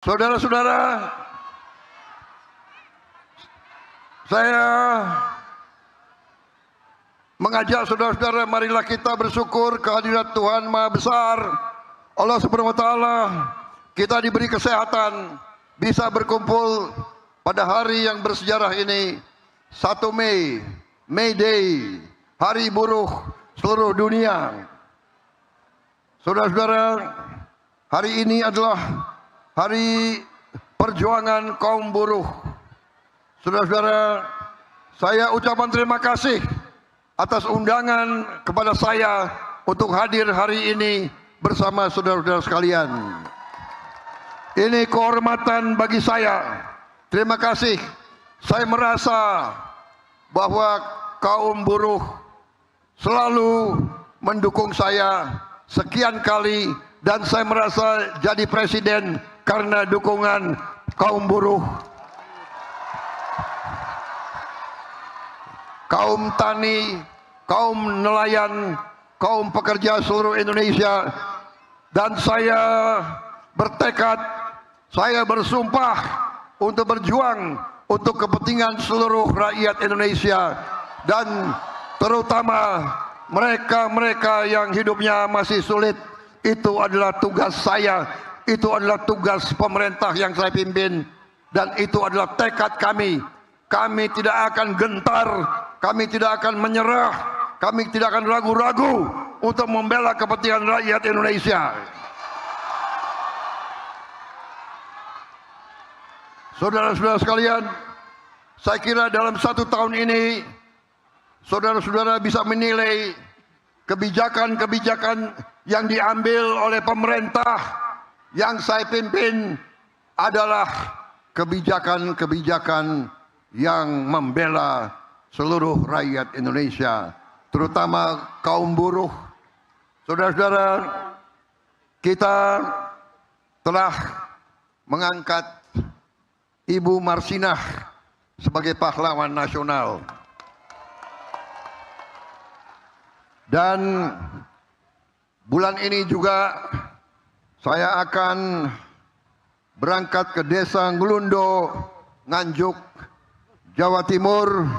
Saudara-saudara, saya mengajak saudara-saudara, marilah kita bersyukur kehadirat Tuhan Maha Besar, Allah Subhanahu wa Ta'ala. Kita diberi kesehatan, bisa berkumpul pada hari yang bersejarah ini, 1 Mei, May Day, Hari Buruh seluruh dunia. Saudara-saudara, hari ini adalah hari perjuangan kaum buruh. Saudara-saudara, saya ucapan terima kasih atas undangan kepada saya untuk hadir hari ini bersama saudara-saudara sekalian. Ini kehormatan bagi saya. Terima kasih. Saya merasa bahwa kaum buruh selalu mendukung saya sekian kali, dan saya merasa jadi presiden karena dukungan kaum buruh, kaum tani, kaum nelayan, kaum pekerja seluruh Indonesia. Dan saya bertekad, saya bersumpah untuk berjuang untuk kepentingan seluruh rakyat Indonesia, dan terutama mereka-mereka yang hidupnya masih sulit. Itu adalah tugas saya, itu adalah tugas pemerintah yang saya pimpin, dan itu adalah tekad kami. Kami tidak akan gentar, kami tidak akan menyerah, kami tidak akan ragu-ragu untuk membela kepentingan rakyat Indonesia. Saudara-saudara sekalian, saya kira dalam 1 tahun ini saudara-saudara bisa menilai kebijakan-kebijakan yang diambil oleh pemerintah yang saya pimpin adalah kebijakan-kebijakan yang membela seluruh rakyat Indonesia, terutama kaum buruh. Saudara-saudara, kita telah mengangkat Ibu Marsinah sebagai pahlawan nasional. Dan bulan ini juga saya akan berangkat ke desa Nglundo, Nganjuk, Jawa Timur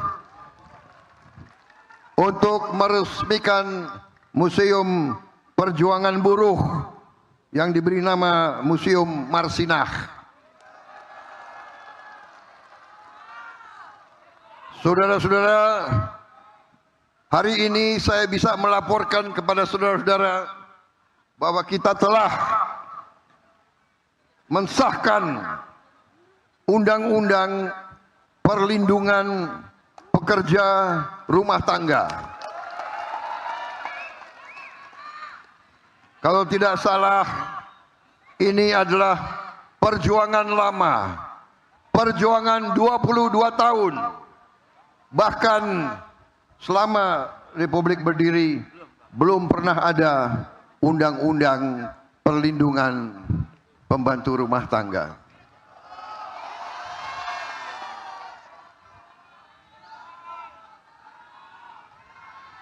untuk meresmikan Museum Perjuangan Buruh yang diberi nama Museum Marsinah. Saudara-saudara, hari ini saya bisa melaporkan kepada saudara-saudara bahwa kita telah mensahkan Undang-Undang Perlindungan Pekerja Rumah Tangga. Kalau tidak salah, ini adalah perjuangan lama, perjuangan 22 tahun. Bahkan selama Republik berdiri belum pernah ada undang-undang perlindungan pembantu rumah tangga.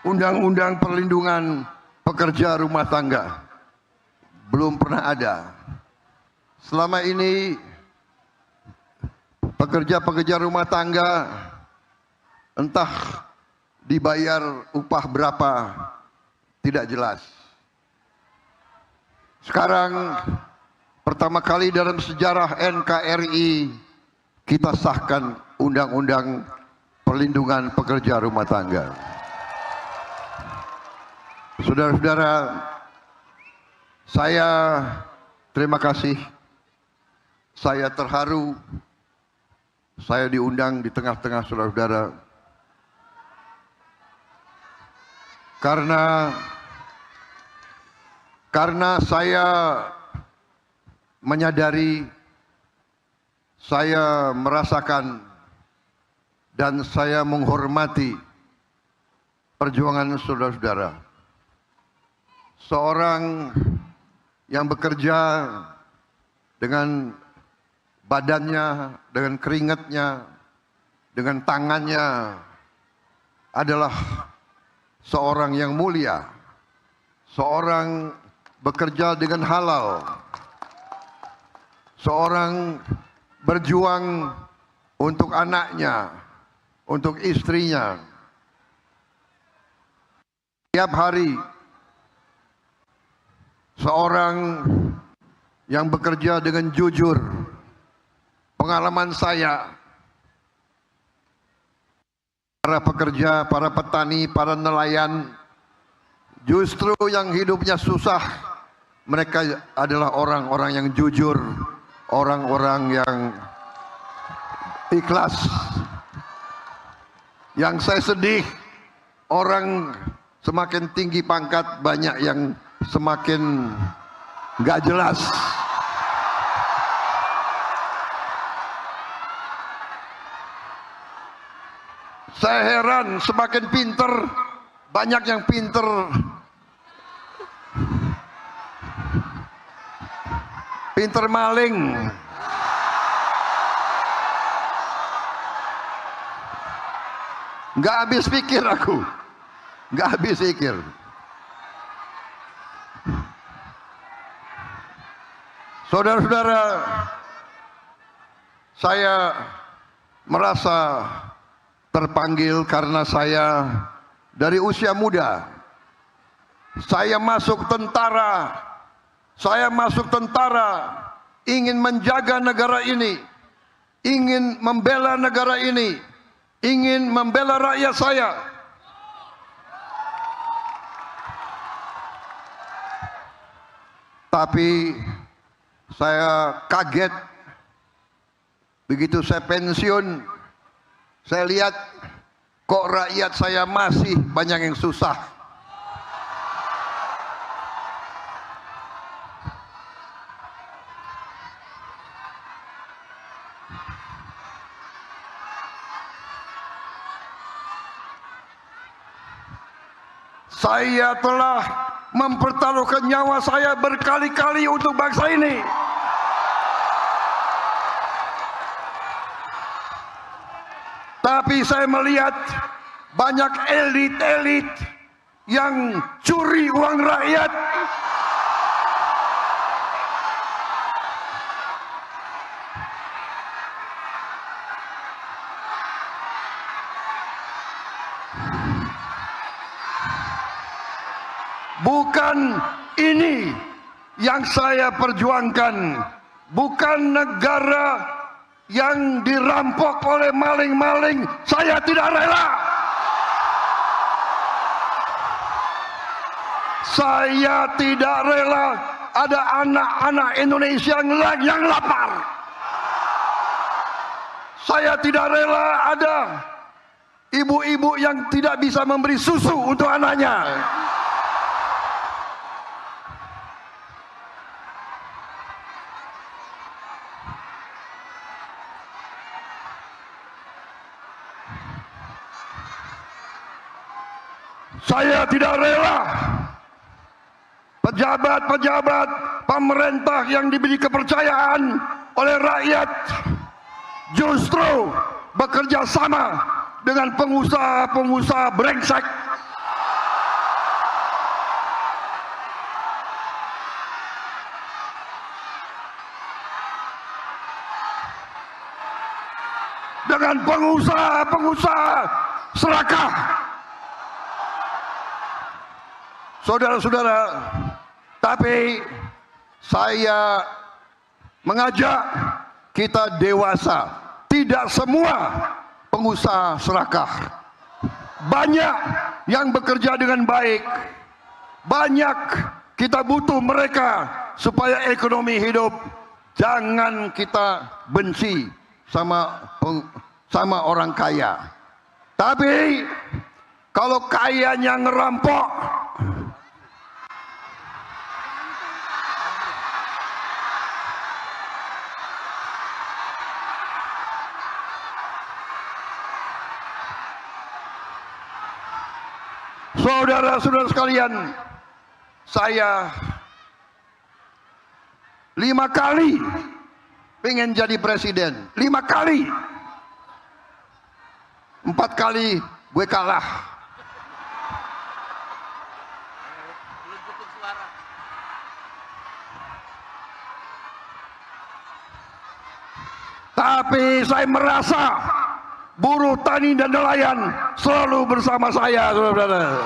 Undang-undang perlindungan pekerja rumah tangga belum pernah ada. Selama ini pekerja-pekerja rumah tangga entah dibayar upah berapa, tidak jelas. Sekarang pertama kali dalam sejarah NKRI kita sahkan Undang-Undang Perlindungan Pekerja Rumah Tangga. Saudara-saudara, saya terima kasih. Saya terharu, saya diundang di tengah-tengah saudara-saudara. Karena saya menyadari, saya merasakan, dan saya menghormati perjuangan saudara-saudara. Seorang yang bekerja dengan badannya, dengan keringatnya, dengan tangannya adalah seorang yang mulia, seorang bekerja dengan halal, seorang berjuang untuk anaknya, untuk istrinya. Tiap hari seorang yang bekerja dengan jujur. Pengalaman saya, para pekerja, para petani, para nelayan, justru yang hidupnya susah, mereka adalah orang-orang yang jujur, orang-orang yang ikhlas. Yang saya sedih, orang semakin tinggi pangkat, banyak yang semakin nggak jelas. Saya heran, semakin pinter, banyak yang pinter maling. Nggak habis pikir aku, nggak habis pikir. Saudara-saudara, saya merasa terpanggil karena saya dari usia muda, saya masuk tentara, ingin menjaga negara ini, ingin membela negara ini, ingin membela rakyat saya. Tapi saya kaget begitu saya pensiun, saya lihat kok rakyat saya masih banyak yang susah. Saya telah mempertaruhkan nyawa saya berkali-kali untuk bangsa ini. Tapi saya melihat banyak elit-elit yang curi uang rakyat. Bukan ini yang saya perjuangkan, bukan negara yang dirampok oleh maling-maling, saya tidak rela. Saya tidak rela ada anak-anak Indonesia yang lapar. Saya tidak rela ada ibu-ibu yang tidak bisa memberi susu untuk anaknya. Saya tidak rela pejabat-pejabat pemerintah yang diberi kepercayaan oleh rakyat justru bekerja sama dengan pengusaha-pengusaha brengsek. Dengan pengusaha-pengusaha serakah. Saudara-saudara, tapi saya mengajak kita dewasa. Tidak semua pengusaha serakah. Banyak yang bekerja dengan baik. Banyak kita butuh mereka supaya ekonomi hidup. Jangan kita benci sama orang kaya. Tapi kalau kayanya ngerampok, saudara-saudara sekalian, saya 5 kali pengen jadi presiden, 5 kali. 4 kali gue kalah. Tapi saya merasa buruh tani dan nelayan selalu bersama saya, saudara-saudara.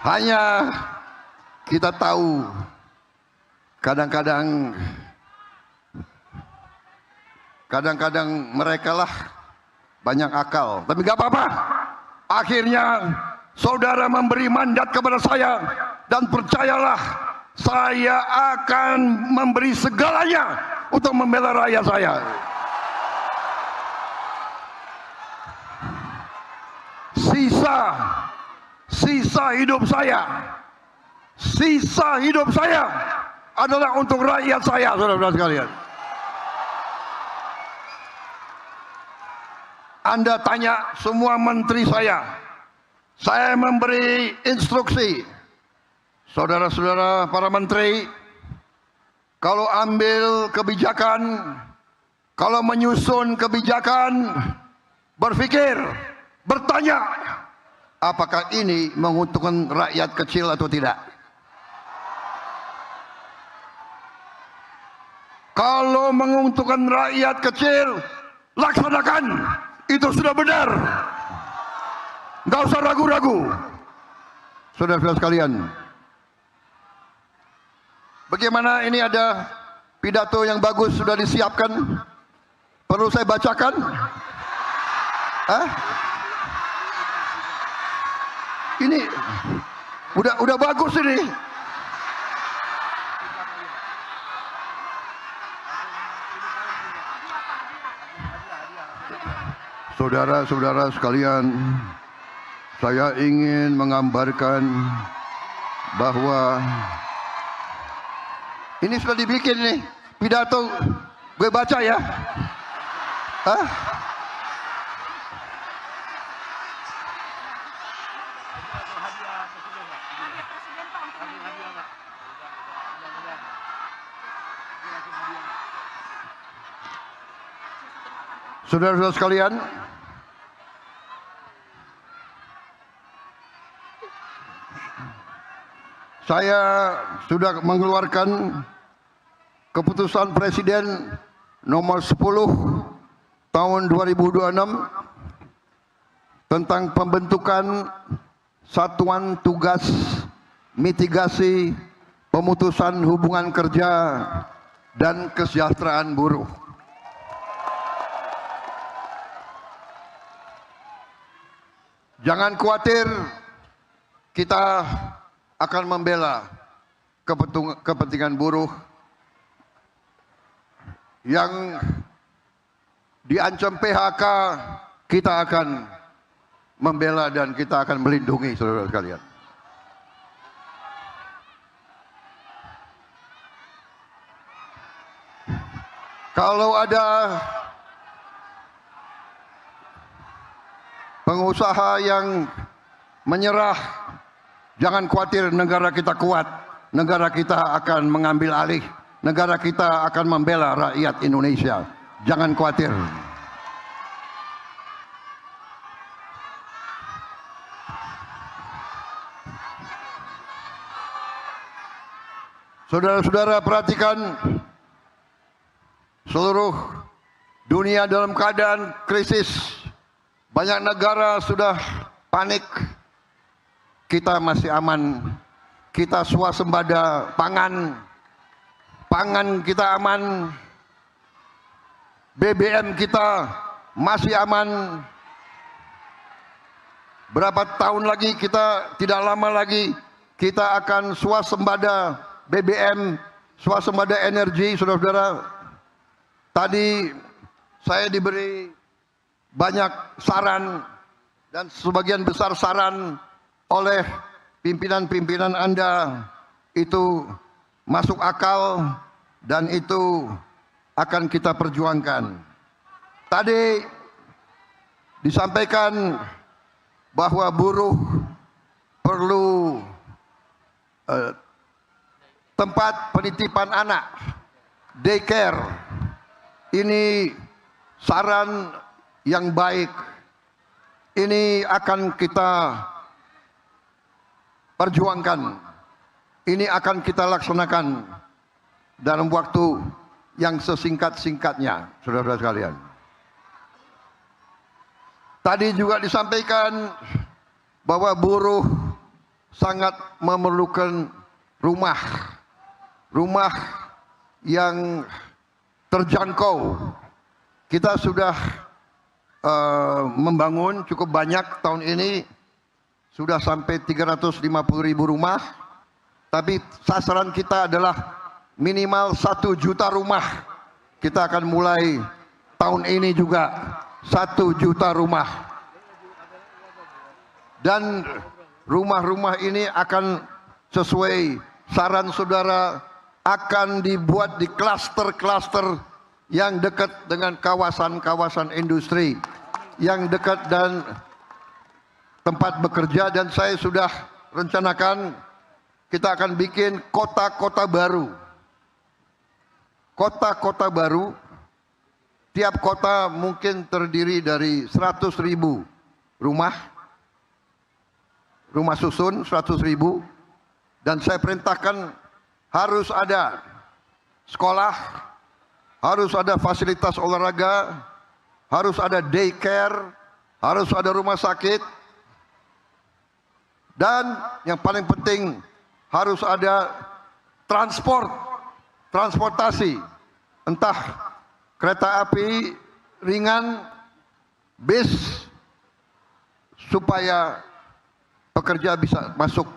Hanya kita tahu kadang-kadang mereka lah banyak akal, tapi gak apa-apa. Akhirnya saudara memberi mandat kepada saya, dan percayalah, saya akan memberi segalanya untuk membela rakyat saya. Sisa hidup saya adalah untuk rakyat saya, saudara-saudara sekalian. Anda tanya semua menteri saya memberi instruksi, saudara-saudara para menteri, kalau ambil kebijakan, kalau menyusun kebijakan, berpikir, bertanya, apakah ini menguntungkan rakyat kecil atau tidak? Kalau menguntungkan rakyat kecil, laksanakan. Itu sudah benar. Nggak usah ragu-ragu. Saudara-saudara sekalian, bagaimana ini ada pidato yang bagus sudah disiapkan? Perlu saya bacakan? Hah? Ini udah bagus ini. Saudara-saudara sekalian, saya ingin menggambarkan bahwa ini sudah dibikin nih pidato, gue baca ya. Hah? Saudara-saudara sekalian, saya sudah mengeluarkan keputusan Presiden nomor 10 tahun 2026 tentang pembentukan Satuan Tugas Mitigasi Pemutusan Hubungan Kerja dan Kesejahteraan Buruh. Jangan khawatir, kita akan membela kepentingan buruh yang diancam PHK. Kita akan membela dan kita akan melindungi, saudara sekalian. Kalau ada pengusaha yang menyerah, jangan khawatir, negara kita kuat. Negara kita akan mengambil alih. Negara kita akan membela rakyat Indonesia. Jangan khawatir. Saudara-saudara, perhatikan, seluruh dunia dalam keadaan krisis. Banyak negara sudah panik. Kita masih aman. Kita swasembada pangan. Pangan kita aman. BBM kita masih aman. Berapa tahun lagi kita, tidak lama lagi kita akan swasembada BBM, swasembada energi, saudara-saudara. Tadi saya diberi banyak saran dan sebagian besar saran oleh pimpinan-pimpinan Anda itu masuk akal dan itu akan kita perjuangkan. Tadi disampaikan bahwa buruh perlu tempat penitipan anak, daycare. Ini saran yang baik. Ini akan kita perjuangkan. Ini akan kita laksanakan dalam waktu yang sesingkat-singkatnya, saudara-saudara sekalian. Tadi juga disampaikan bahwa buruh sangat memerlukan rumah yang terjangkau. Kita sudah membangun cukup banyak tahun ini, sudah sampai 350.000 rumah, tapi sasaran kita adalah minimal 1 juta rumah. Kita akan mulai tahun ini juga 1 juta rumah. Dan rumah-rumah ini akan sesuai saran saudara, akan dibuat di klaster-klaster yang dekat dengan kawasan-kawasan industri, yang dekat dan tempat bekerja. Dan saya sudah rencanakan kita akan bikin kota-kota baru. Kota-kota baru, tiap kota mungkin terdiri dari 100.000 rumah susun 100.000. Dan saya perintahkan harus ada sekolah, harus ada fasilitas olahraga, harus ada daycare, harus ada rumah sakit, dan yang paling penting harus ada transportasi, entah kereta api ringan, bis, supaya pekerja bisa masuk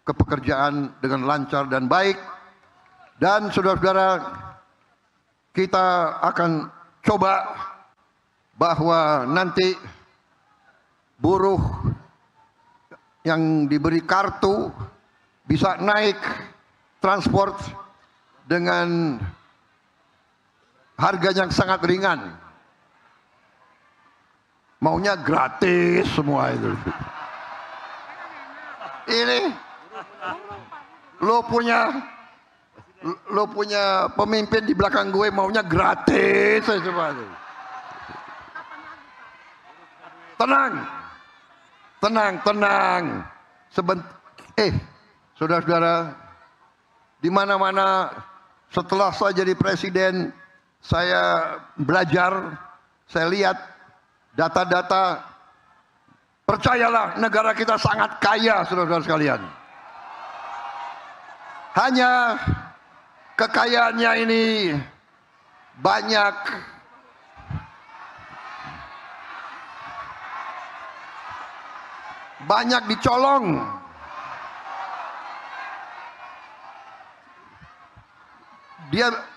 ke pekerjaan dengan lancar dan baik. Dan saudara-saudara, kita akan coba bahwa nanti buruh yang diberi kartu bisa naik transport dengan harga yang sangat ringan. Maunya gratis semua itu. Ini lo punya pemimpin di belakang gue maunya gratis semua. Tenang. Saudara-saudara, di mana-mana setelah saya jadi presiden, saya belajar, saya lihat data-data. Percayalah, negara kita sangat kaya, saudara-saudara sekalian. Hanya kekayaannya ini banyak dicolong.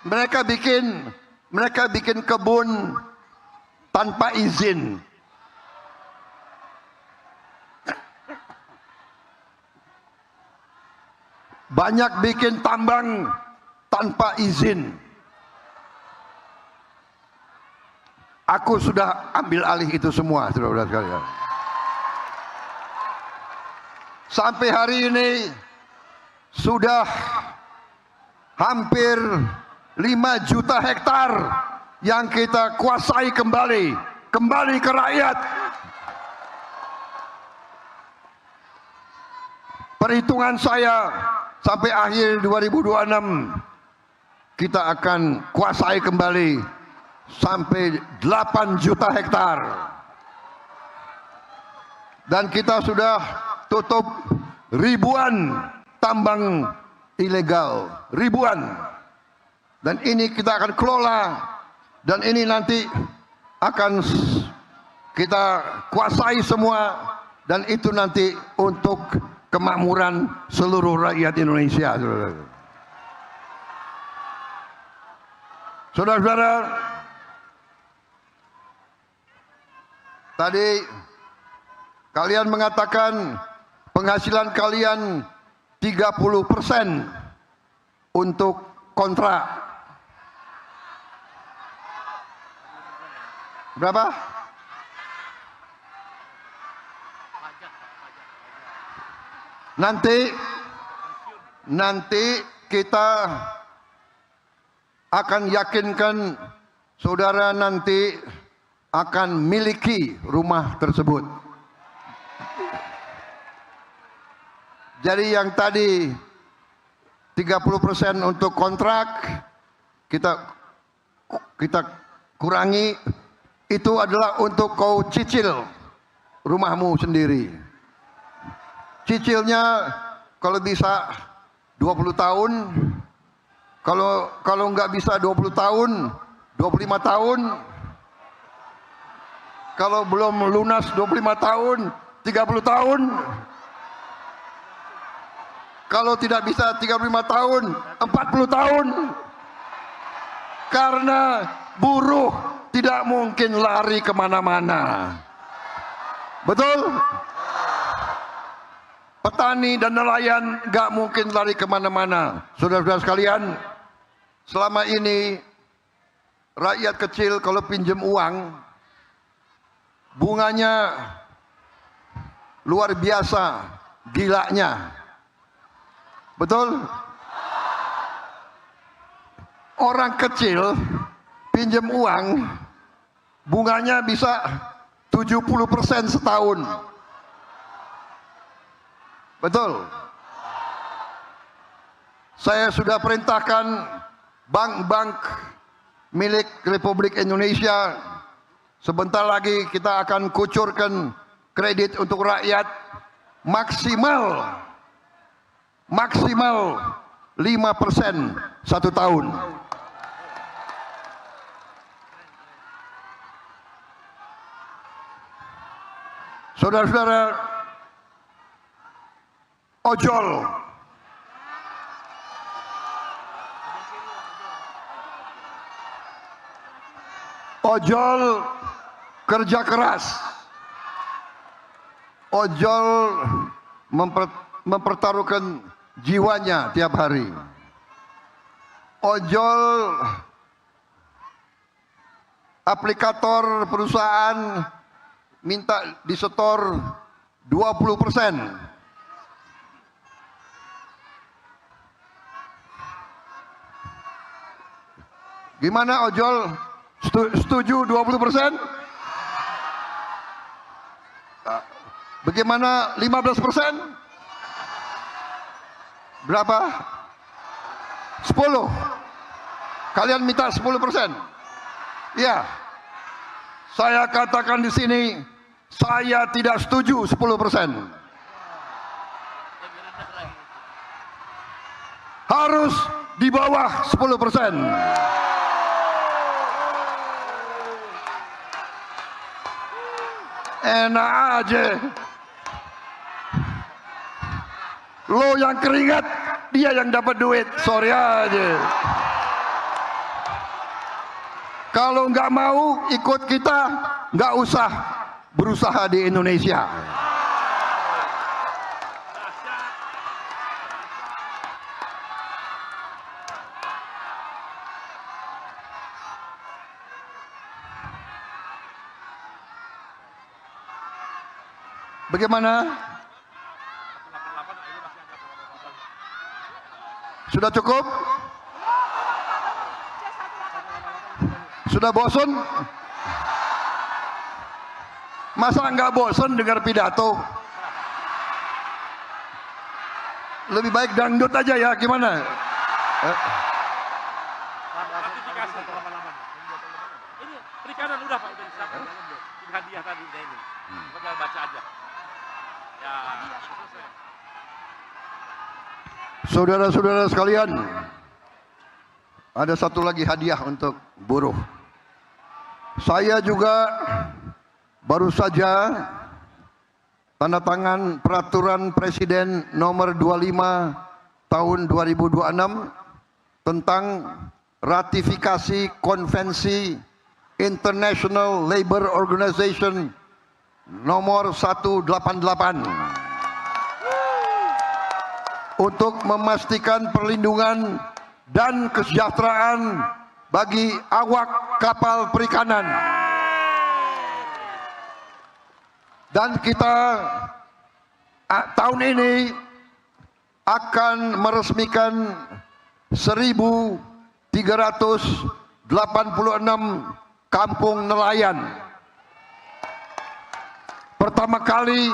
Mereka bikin kebun tanpa izin. Banyak bikin tambang tanpa izin. Aku sudah ambil alih itu semua, saudara-saudara sekalian. Sampai hari ini sudah hampir 5 juta hektar yang kita kuasai kembali ke rakyat. Perhitungan saya, sampai akhir 2026 kita akan kuasai kembali sampai 8 juta hektar. Dan kita sudah tutup ribuan tambang ilegal, ribuan. Dan ini kita akan kelola, dan ini nanti akan kita kuasai semua, dan itu nanti untuk kemakmuran seluruh rakyat Indonesia. Saudara-saudara, tadi kalian mengatakan penghasilan kalian 30% untuk kontrak. Berapa? Nanti kita akan yakinkan saudara nanti akan miliki rumah tersebut. Jadi yang tadi 30% untuk kontrak, kita kita kurangi, itu adalah untuk kau cicil rumahmu sendiri. Cicilnya kalau bisa 20 tahun, kalau nggak bisa 20 tahun, 25 tahun, kalau belum lunas 25 tahun, 30 tahun, kalau tidak bisa 35 tahun, 40 tahun. Karena buruh tidak mungkin lari kemana-mana. Betul? Petani dan nelayan gak mungkin lari kemana-mana. Saudara-saudara sekalian, selama ini rakyat kecil kalau pinjam uang, bunganya luar biasa, gilanya. Betul? Orang kecil pinjam uang, bunganya bisa 70% setahun. Betul? Saya sudah perintahkan bank-bank milik Republik Indonesia, sebentar lagi kita akan kucurkan kredit untuk rakyat maksimal 5% satu tahun. Saudara-saudara, ojol kerja keras, ojol mempertaruhkan jiwanya tiap hari. Ojol aplikator perusahaan minta disetor 20%. Gimana ojol? Setuju 20%? Bagaimana 15%? Berapa? 10. Kalian minta 10%? Ya. Saya katakan di sini, saya tidak setuju 10%. Harus di bawah 10%. Enak aja. Lo yang keringat, dia yang dapat duit. Sorry aja. Kalau nggak mau ikut kita, nggak usah berusaha di Indonesia. Bagaimana? Sudah cukup? Sudah bosan? Masa nggak bosan dengar pidato? Lebih baik dangdut aja ya, gimana? Ini perikanan udah Pak, udah disiapkan. Hadiah tadi ini. Tinggal baca aja. Ya, selesai. Saudara-saudara sekalian, ada satu lagi hadiah untuk buruh. Saya juga baru saja tanda tangan peraturan Presiden nomor 25 tahun 2026 tentang ratifikasi konvensi International Labour Organization nomor 188 untuk memastikan perlindungan dan kesejahteraan bagi awak kapal perikanan. Dan kita tahun ini akan meresmikan 1.386 kampung nelayan. Pertama kali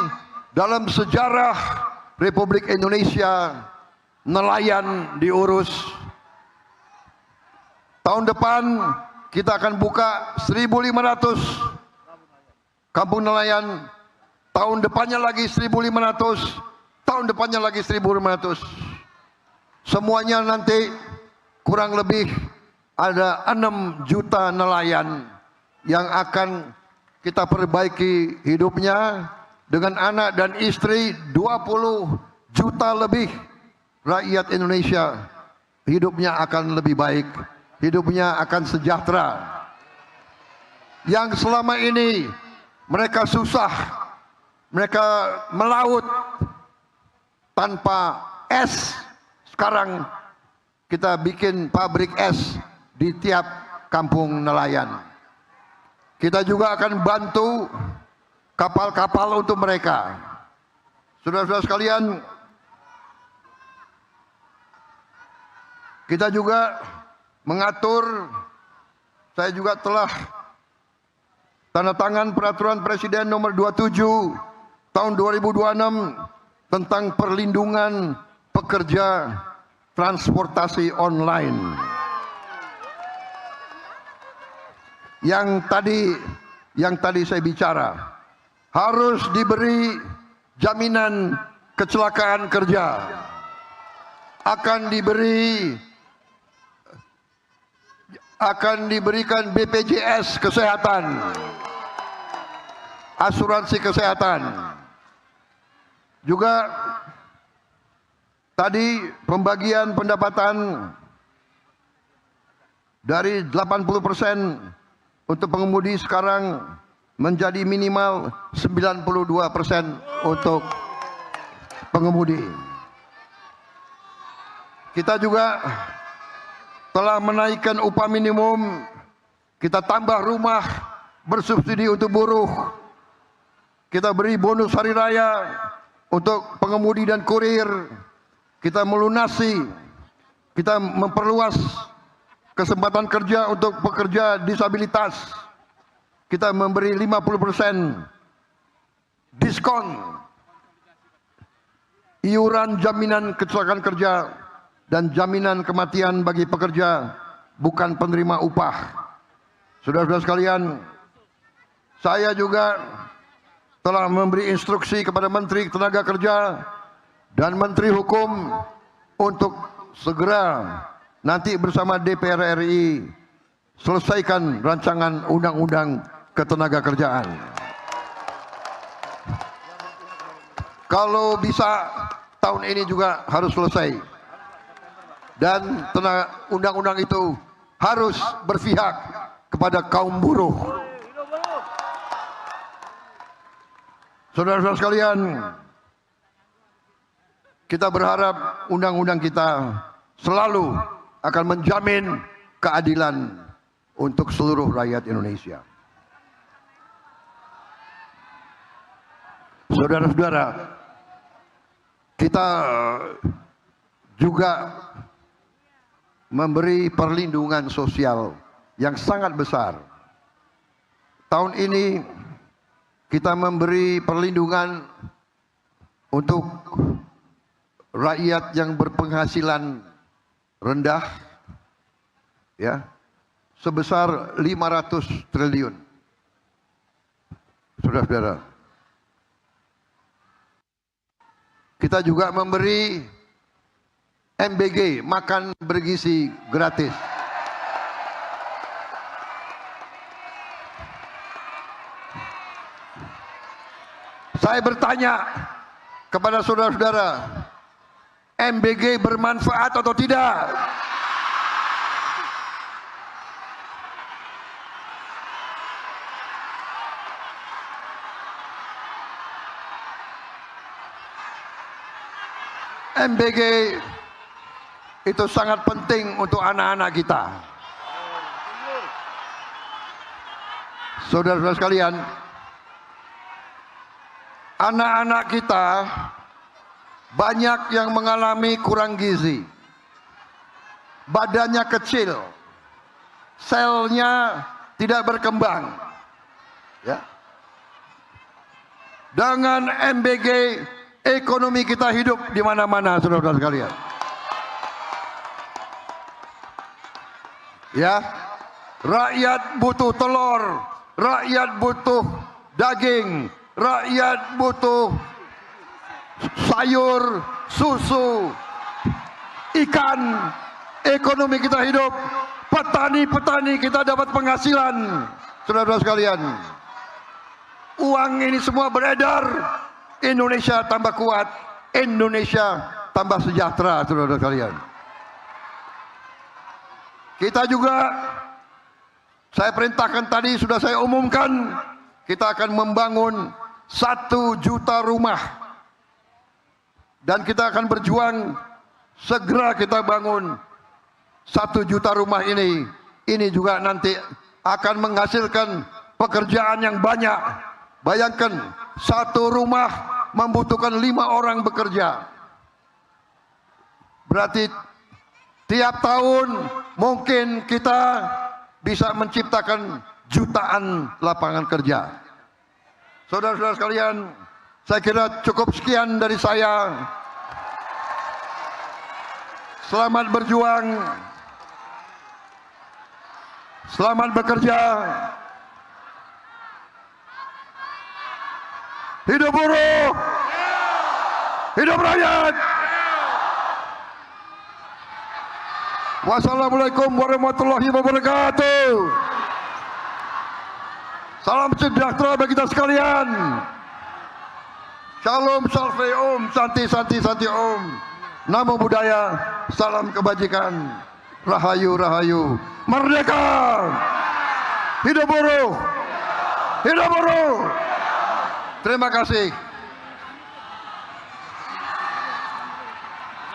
dalam sejarah Republik Indonesia nelayan diurus. Tahun depan kita akan buka 1.500 kampung nelayan. Tahun depannya lagi 1.500, tahun depannya lagi 1.500. Semuanya nanti kurang lebih ada 6 juta nelayan yang akan kita perbaiki hidupnya. Dengan anak dan istri 20 juta lebih rakyat Indonesia hidupnya akan lebih baik, hidupnya akan sejahtera. Yang selama ini mereka susah, mereka melaut tanpa es, sekarang kita bikin pabrik es di tiap kampung nelayan. Kita juga akan bantu kapal-kapal untuk mereka. Saudara-saudara sekalian, kita juga mengatur, saya juga telah tanda tangan peraturan Presiden nomor 27 tahun 2026 tentang perlindungan pekerja transportasi online. Yang tadi saya bicara, harus diberi jaminan kecelakaan kerja, akan diberikan BPJS kesehatan, asuransi kesehatan. Juga tadi pembagian pendapatan dari 80% untuk pengemudi sekarang menjadi minimal 92% untuk pengemudi. Kita juga telah menaikkan upah minimum, kita tambah rumah bersubsidi untuk buruh, kita beri bonus hari raya untuk pengemudi dan kurir, kita melunasi, kita memperluas kesempatan kerja untuk pekerja disabilitas. Kita memberi 50% diskon iuran jaminan kecelakaan kerja dan jaminan kematian bagi pekerja bukan penerima upah. Saudara-saudara sekalian, saya juga telah memberi instruksi kepada Menteri Tenaga Kerja dan Menteri Hukum untuk segera nanti bersama DPR RI selesaikan rancangan undang-undang ketenagakerjaan. Kalau bisa tahun ini juga harus selesai. Dan undang-undang itu harus berpihak kepada kaum buruh. Saudara-saudara sekalian, kita berharap undang-undang kita selalu akan menjamin keadilan untuk seluruh rakyat Indonesia. Saudara-saudara, kita juga memberi perlindungan sosial yang sangat besar. Tahun ini kita memberi perlindungan untuk rakyat yang berpenghasilan rendah, ya, sebesar 500 triliun. Saudara-saudara, kita juga memberi MBG, makan bergizi gratis. Saya bertanya kepada saudara-saudara, MBG bermanfaat atau tidak? MBG itu sangat penting untuk anak-anak kita. Saudara-saudara sekalian, anak-anak kita banyak yang mengalami kurang gizi. Badannya kecil, selnya tidak berkembang. Ya. Dengan MBG, ekonomi kita hidup di mana-mana, saudara-saudara sekalian. Ya, Rakyat butuh telur, rakyat butuh daging, rakyat butuh sayur, susu, ikan. Ekonomi kita hidup, petani-petani kita dapat penghasilan. Saudara-saudara sekalian, uang ini semua beredar, Indonesia tambah kuat, Indonesia tambah sejahtera. Saudara-saudara sekalian, kita juga, saya perintahkan tadi, sudah saya umumkan, kita akan membangun 1 juta rumah. Dan kita akan berjuang, segera kita bangun 1 juta rumah ini. Ini juga nanti akan menghasilkan pekerjaan yang banyak. Bayangkan, 1 rumah membutuhkan 5 orang bekerja. Berarti tiap tahun mungkin kita bisa menciptakan jutaan lapangan kerja. Saudara-saudara sekalian, saya kira cukup sekian dari saya. Selamat berjuang, selamat bekerja. Hidup buruh, hidup rakyat. Wassalamualaikum warahmatullahi wabarakatuh. Salam sejahtera bagi kita sekalian. Shalom, salve, om, santi, santi, santi, om. Namo Buddhaya, salam kebajikan. Rahayu, rahayu. Merdeka! Hidup buruh! Hidup buruh! Terima kasih.